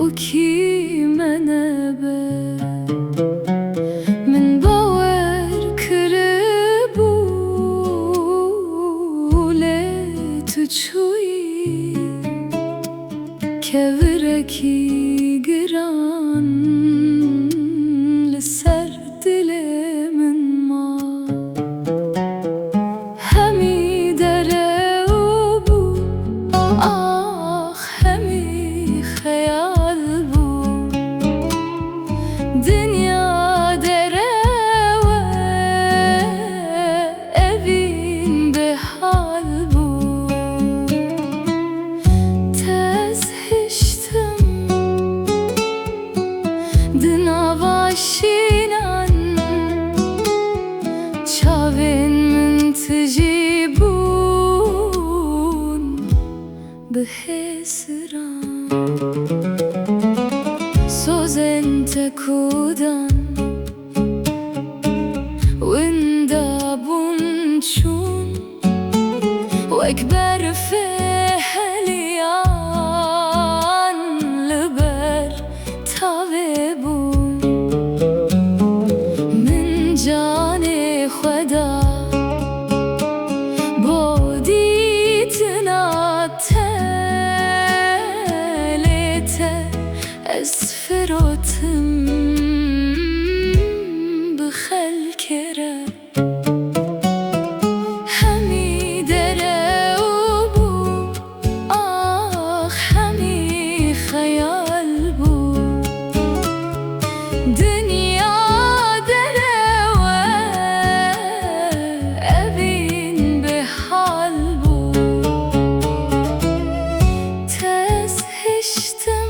وكي منابه من باور كربو لتشوي كوركي قران لسر دلي من ما همي دره وبو همي خيال بو دنيا دره و evin بحال بو تزهشتم دنواشينان çavên min tijîbûn bi hêsiran sozên te kudan winda bûn çûn wek berfê heliyan li ber tavê bûn min canê xweda bo dîtina te lê te ez firotim bi xelkê re hemî dere û bû hemî xeyal bû dünya dere we evîn bihal bû tezhiştim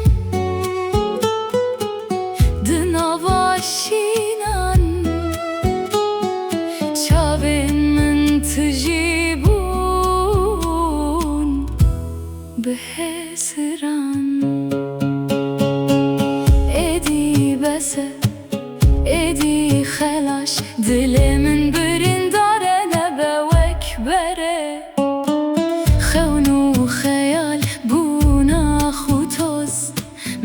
dinavaşînan çavên min tijîbûn bi hêsiran êdî bese êdî xelaş dilê min birîndare nebe wek bere xewn û xeyal bûna xû toz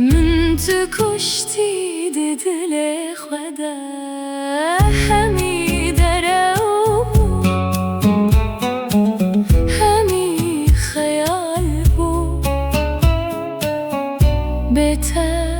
min tu kuştî di dilê xwede hemî dere û bû hemî xeyal bû bêter